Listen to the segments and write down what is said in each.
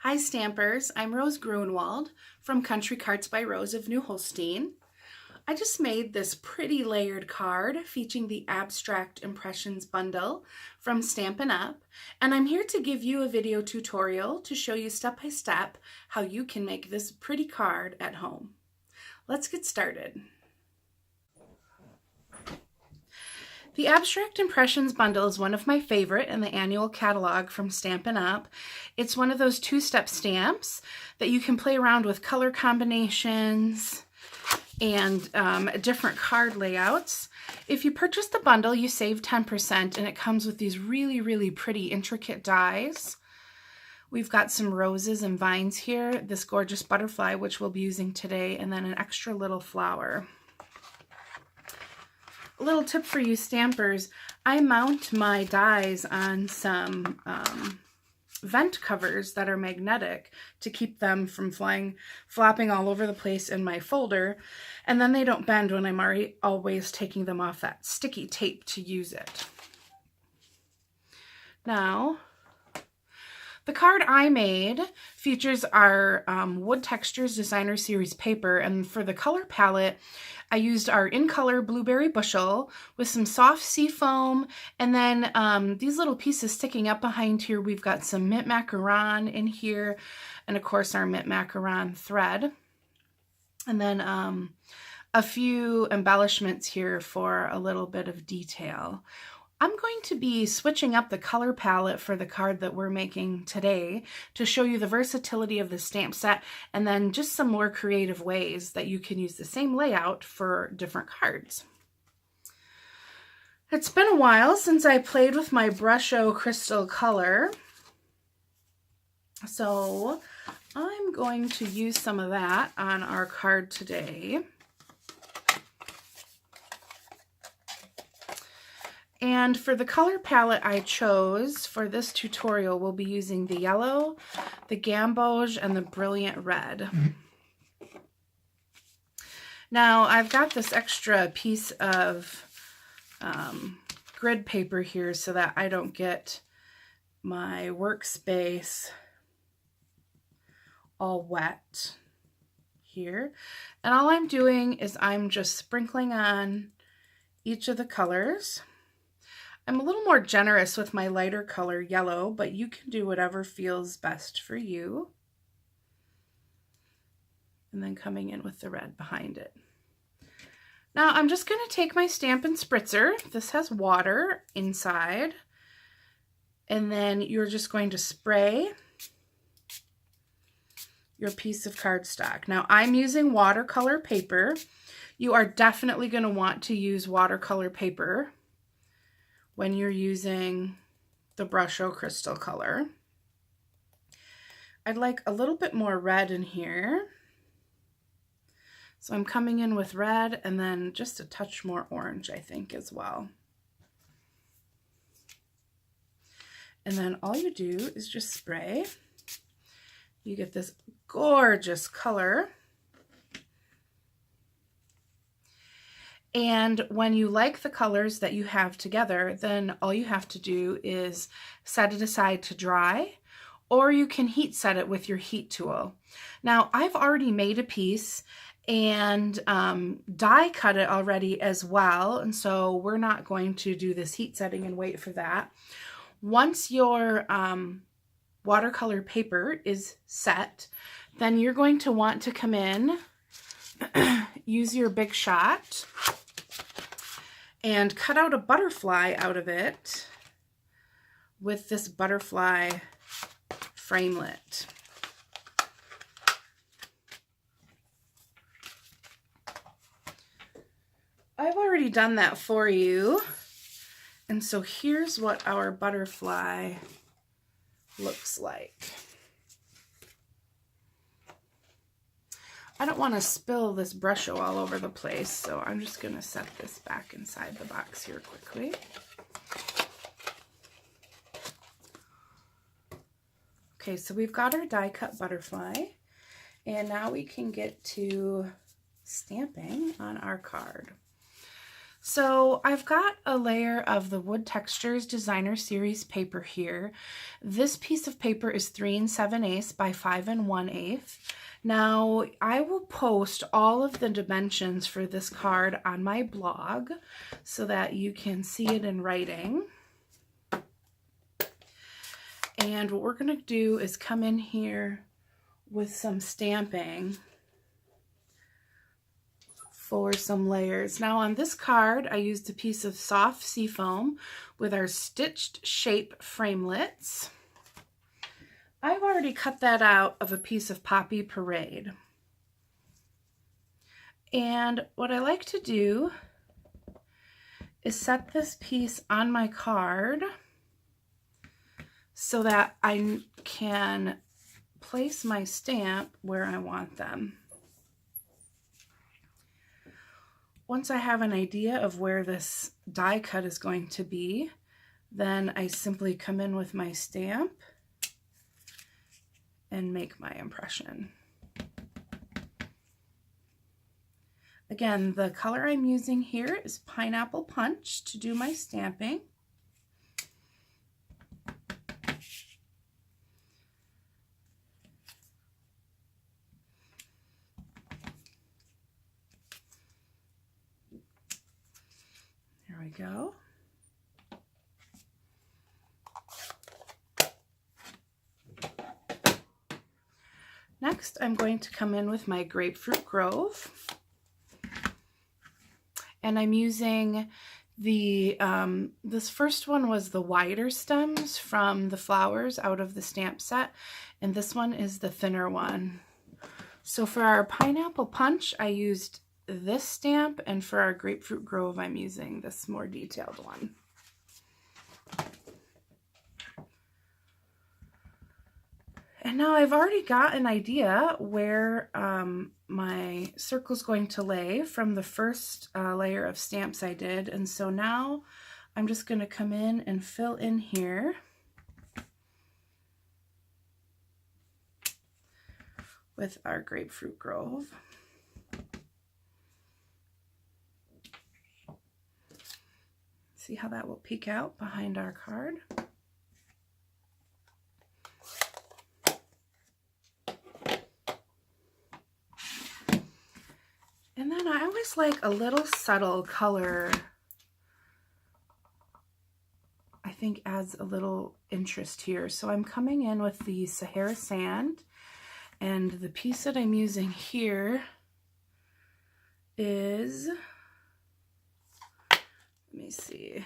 Hi Stampers, I'm Rose Grunwald from Country Cards by Rose of New Holstein. I just made this pretty layered card featuring the Abstract Impressions bundle from Stampin Up, and I'm here to give you a video tutorial to show you step by step how you can make this pretty card at home. Let's get started. The Abstract Impressions bundle is one of my favorite in the annual catalog from Stampin' Up. It's one of those two-step stamps that you can play around with color combinations and different card layouts. If you purchase the bundle, you save 10%, and it comes with these really pretty intricate dies. We've got some roses and vines here, this gorgeous butterfly, which we'll be using today, and then an extra little flower. A little tip for you stampers, I mount my dies on some vent covers that are magnetic to keep them from flopping all over the place in my folder, and then they don't bend when I'm always taking them off that sticky tape to use it. Now, the card I made features our Wood Textures Designer Series paper, and for the color palette, I used our In Color Blueberry Bushel with some soft seafoam, and then these little pieces sticking up behind here, we've got some mint macaron in here, and of course our mint macaron thread. And then a few embellishments here for a little bit of detail. I'm going to be switching up the color palette for the card that we're making today to show you the versatility of the stamp set, and then just some more creative ways that you can use the same layout for different cards. It's been a while since I played with my Brusho Crystal Color, so I'm going to use some of that on our card today. And for the color palette I chose for this tutorial, we'll be using the yellow, the gamboge, and the brilliant red. Now, I've got this extra piece of grid paper here so that I don't get my workspace all wet here. And all I'm doing is I'm just sprinkling on each of the colors. I'm a little more generous with my lighter color yellow, but you can do whatever feels best for you. And then coming in with the red behind it. Now I'm just going to take my Stampin' Spritzer. This has water inside. And then you're just going to spray your piece of cardstock. Now I'm using watercolor paper. You are definitely going to want to use watercolor paper when you're using the Brusho Crystal Color. I'd like a little bit more red in here. So I'm coming in with red and then just a touch more orange, I think, as well. And then all you do is just spray. You get this gorgeous color. And when you like the colors that you have together, then all you have to do is set it aside to dry, or you can heat set it with your heat tool. Now, I've already made a piece and die cut it already as well, and so we're not going to do this heat setting and wait for that. Once your watercolor paper is set, then you're going to want to come in, use your Big Shot, and cut out a butterfly out of it with this butterfly framelit. I've already done that for you, and so here's what our butterfly looks like. I don't want to spill this Brusho all over the place, so I'm just going to set this back inside the box here quickly. Okay, so we've got our die cut butterfly, and now we can get to stamping on our card. So I've got a layer of the Wood Textures Designer Series paper here. This piece of paper is 3 7/8 by 5 1/8. Now I will post all of the dimensions for this card on my blog so that you can see it in writing. And what we're going to do is come in here with some stamping for some layers. Now on this card, I used a piece of soft seafoam with our stitched shape framelits. I've already cut that out of a piece of Poppy Parade. And what I like to do is set this piece on my card so that I can place my stamp where I want them. Once I have an idea of where this die cut is going to be, then I simply come in with my stamp and make my impression. Again, the color I'm using here is Pineapple Punch to do my stamping. There we go. Next, I'm going to come in with my Grapefruit Grove. And I'm using the, this first one was the wider stems from the flowers out of the stamp set. And this one is the thinner one. So for our Pineapple Punch, I used this stamp, and for our Grapefruit Grove, I'm using this more detailed one. And now I've already got an idea where my circle's going to lay from the first layer of stamps I did. And so now I'm just going to come in and fill in here with our Grapefruit Grove. See how that will peek out behind our card. And then I always like a little subtle color. I think adds a little interest here. So I'm coming in with the Sahara Sand, and the piece that I'm using here is, let me see,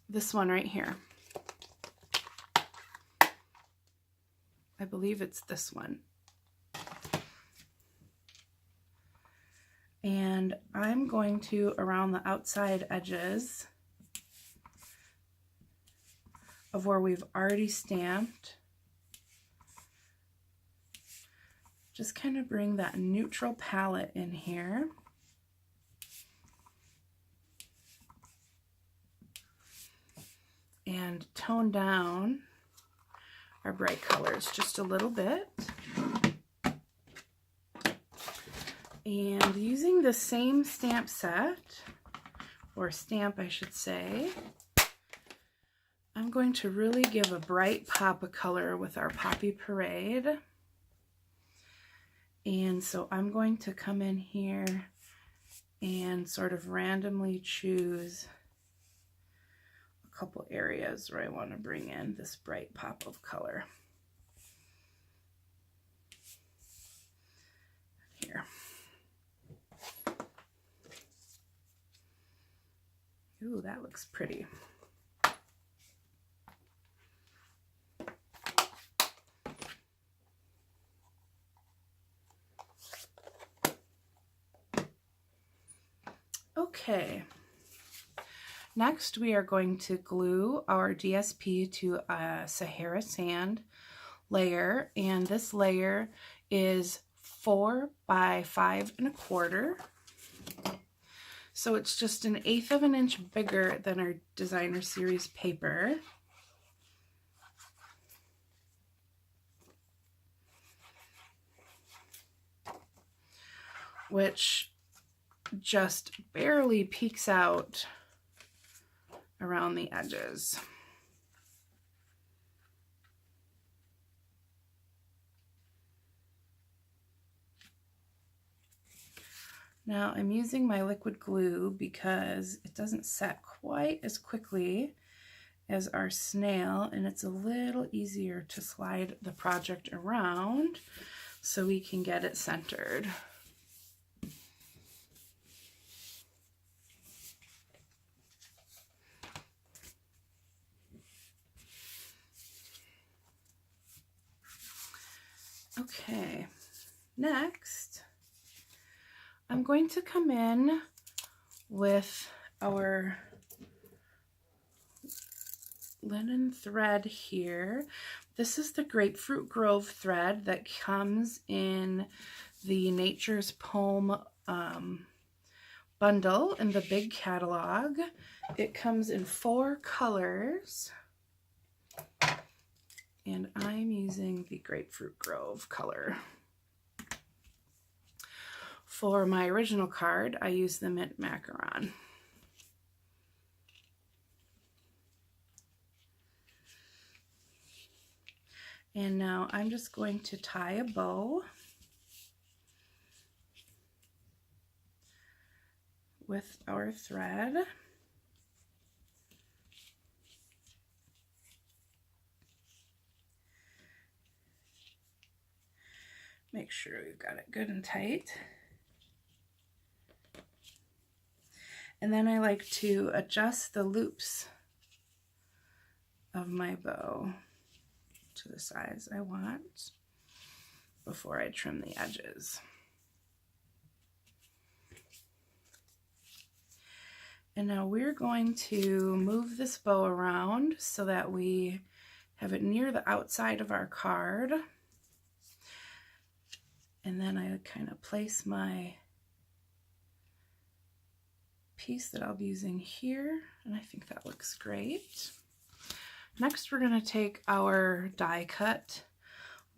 this one right here. I believe it's this one. And I'm going to, around the outside edges of where we've already stamped, just kind of bring that neutral palette in here. And tone down our bright colors just a little bit. And using the same stamp set, or stamp I should say, I'm going to really give a bright pop of color with our Poppy Parade. And so I'm going to come in here and sort of randomly choose a couple areas where I want to bring in this bright pop of color. Here. Ooh, that looks pretty. Okay. Next, we are going to glue our DSP to a Sahara Sand layer, and this layer is 4 by 5 1/4. So it's just 1/8 of an inch bigger than our Designer Series paper. Which just barely peeks out around the edges. Now I'm using my liquid glue because it doesn't set quite as quickly as our snail, and it's a little easier to slide the project around so we can get it centered. Okay, next I'm going to come in with our linen thread here. This is the Grapefruit Grove thread that comes in the Nature's Poem bundle in the big catalog. It comes in 4 colors, and I'm using the Grapefruit Grove color. For my original card, I used the Mint Macaron. And now I'm just going to tie a bow with our thread. Make sure we've got it good and tight. And then I like to adjust the loops of my bow to the size I want before I trim the edges. And now we're going to move this bow around so that we have it near the outside of our card. And then I kind of place my piece that I'll be using here, and I think that looks great. Next, we're going to take our die cut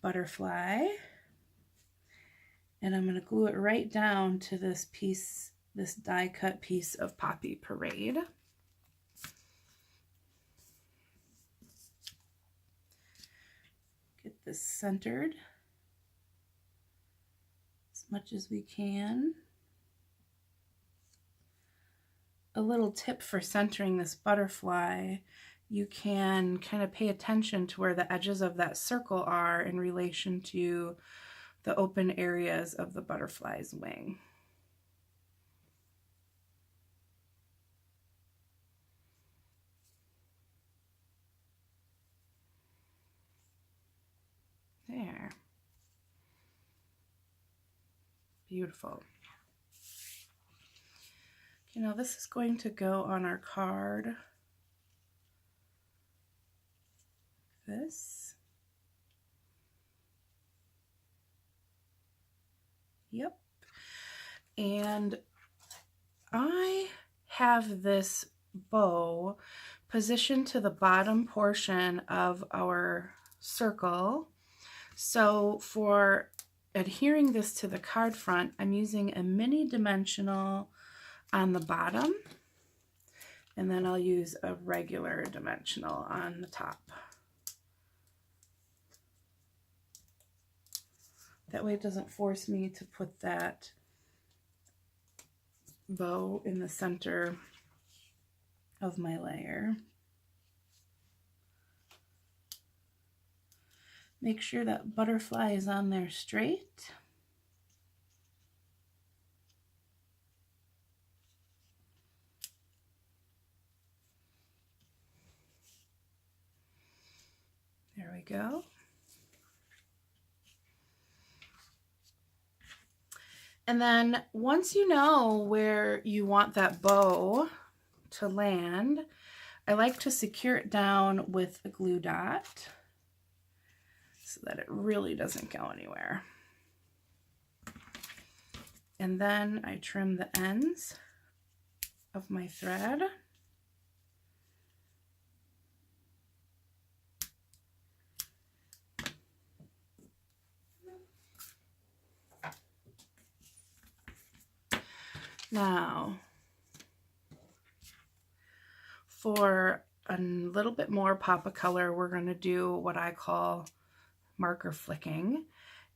butterfly, and I'm going to glue it right down to this piece, this die cut piece of Poppy Parade. Get this centered as much as we can. A little tip for centering this butterfly: you can kind of pay attention to where the edges of that circle are in relation to the open areas of the butterfly's wing. There. Beautiful. You know, this is going to go on our card. This. Yep. And I have this bow positioned to the bottom portion of our circle. So for adhering this to the card front, I'm using a mini dimensional on the bottom, and then I'll use a regular dimensional on the top. That way it doesn't force me to put that bow in the center of my layer. Make sure that butterfly is on there straight. There we go. And then once you know where you want that bow to land, I like to secure it down with a glue dot so that it really doesn't go anywhere. And then I trim the ends of my thread. Now, for a little bit more pop of color, we're going to do what I call marker flicking.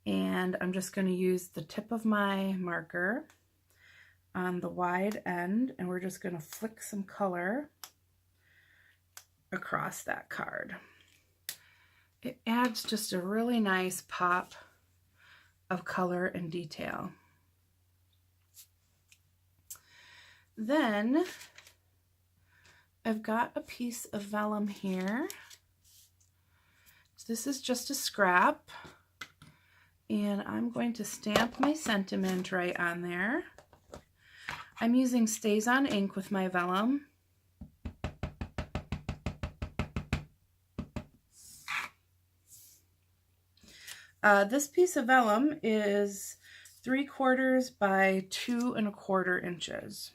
And I'm just going to use the tip of my marker on the wide end, and we're just going to flick some color across that card. It adds just a really nice pop of color and detail. Then I've got a piece of vellum here. This is just a scrap, and I'm going to stamp my sentiment right on there. I'm using Stays On ink with my vellum. This piece of vellum is 3/4 by 2 1/4 inches.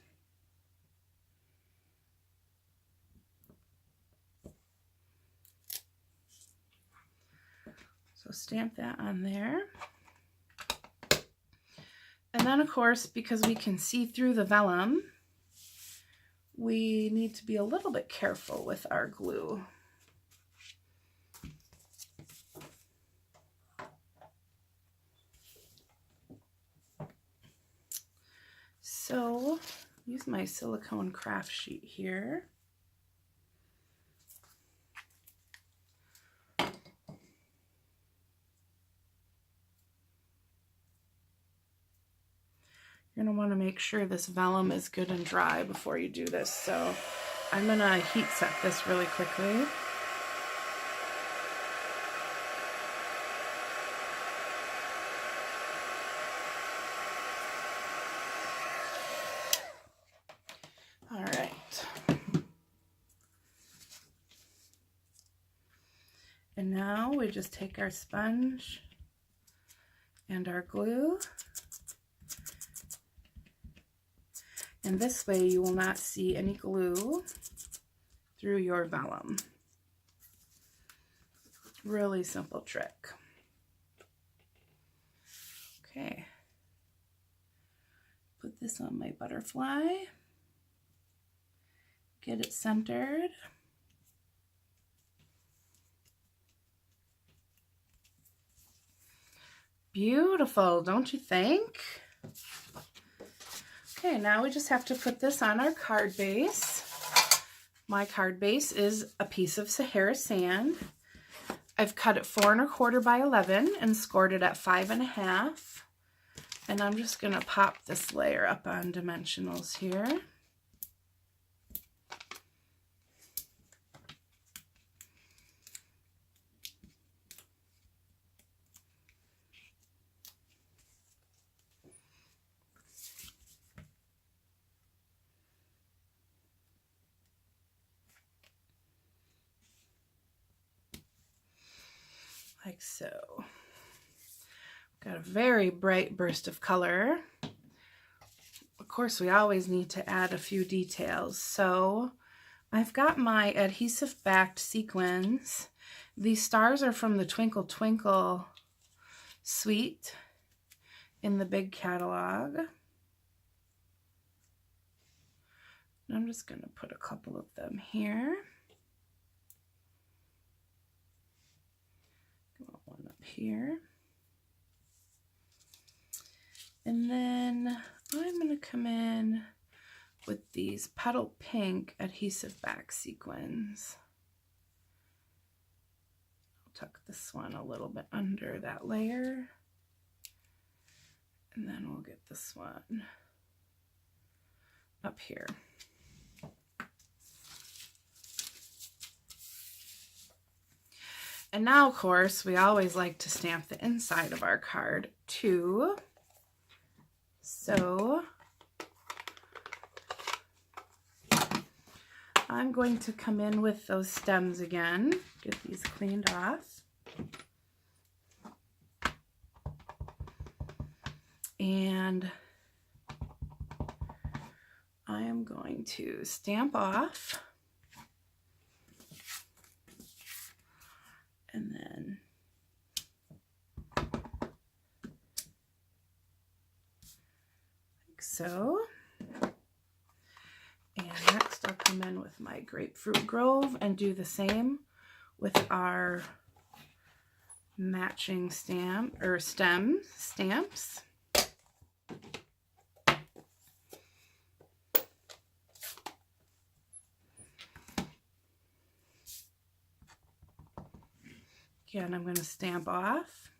So stamp that on there. And then, of course, because we can see through the vellum, we need to be a little bit careful with our glue. So, use my silicone craft sheet here. You're going to want to make sure this vellum is good and dry before you do this. So I'm going to heat set this really quickly. All right. And now we just take our sponge and our glue. And this way you will not see any glue through your vellum. Really simple trick. Okay. Put this on my butterfly. Get it centered. Beautiful, don't you think? Okay, now we just have to put this on our card base. My card base is a piece of Sahara sand. I've cut it 4 1/4 by 11 and scored it at 5 1/2. And I'm just gonna pop this layer up on dimensionals here. Like so. Got a very bright burst of color. Of course, we always need to add a few details. So I've got my adhesive backed sequins. These stars are from the Twinkle Twinkle suite in the big catalog. And I'm just going to put a couple of them here. One up here. And then I'm going to come in with these petal pink adhesive back sequins. I'll tuck this one a little bit under that layer. And then we'll get this one up here. And now, of course, we always like to stamp the inside of our card too. So I'm going to come in with those stems again, get these cleaned off. And I am going to stamp off. And then like so. come in with my Grapefruit Grove and do the same with our matching stem stamps. Again, I'm going to stamp off.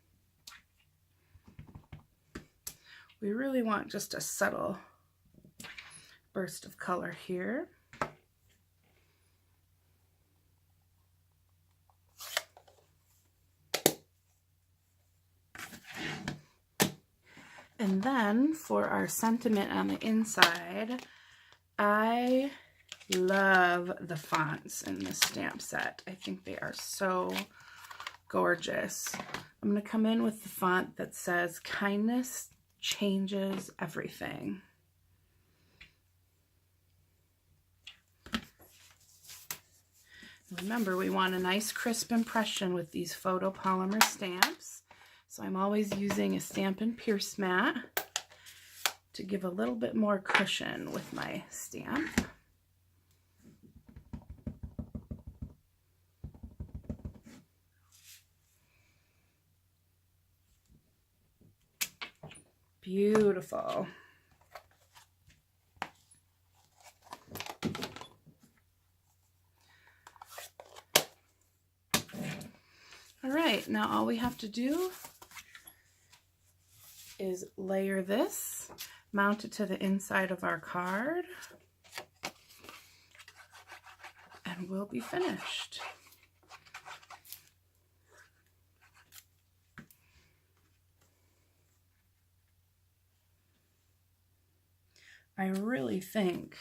We really want just a subtle burst of color here. And then for our sentiment on the inside, I love the fonts in this stamp set. I think they are so gorgeous. I'm going to come in with the font that says kindness changes everything. Remember, we want a nice crisp impression with these photopolymer stamps. So I'm always using a Stampin' Pierce mat to give a little bit more cushion with my stamp. Beautiful. All right, now all we have to do is layer this, mount it to the inside of our card, and we'll be finished. I really think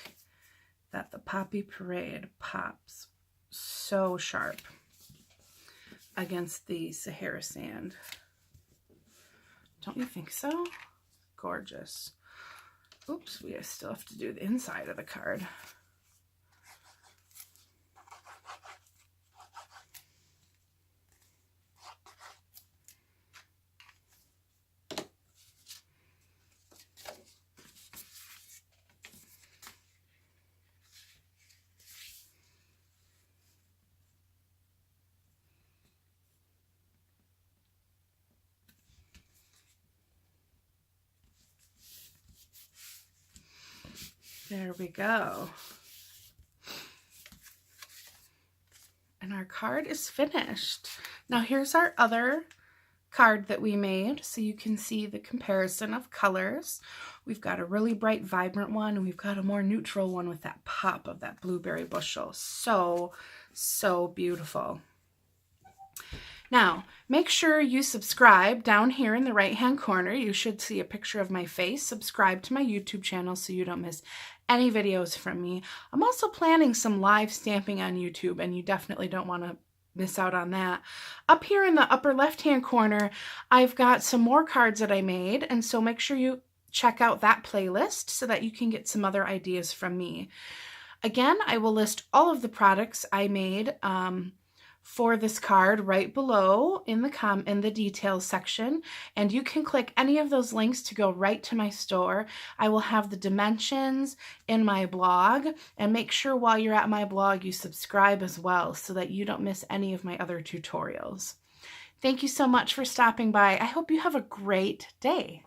that the Poppy Parade pops so sharp against the Sahara sand. Don't you think so? Gorgeous. Oops, we still have to do the inside of the card. There we go. And our card is finished. Now here's our other card that we made, so you can see the comparison of colors. We've got a really bright, vibrant one, and we've got a more neutral one with that pop of that blueberry bushel. So, so beautiful. Now, make sure you subscribe down here in the right-hand corner. You should see a picture of my face. Subscribe to my YouTube channel so you don't miss any videos from me. I'm also planning some live stamping on YouTube, and you definitely don't want to miss out on that. Up here in the upper left-hand corner, I've got some more cards that I made, and so make sure you check out that playlist so that you can get some other ideas from me. Again, I will list all of the products I made for this card right below in the details section, and you can click any of those links to go right to my store. I will have the dimensions in my blog, and make sure while you're at my blog you subscribe as well so that you don't miss any of my other tutorials. Thank you so much for stopping by. I hope you have a great day.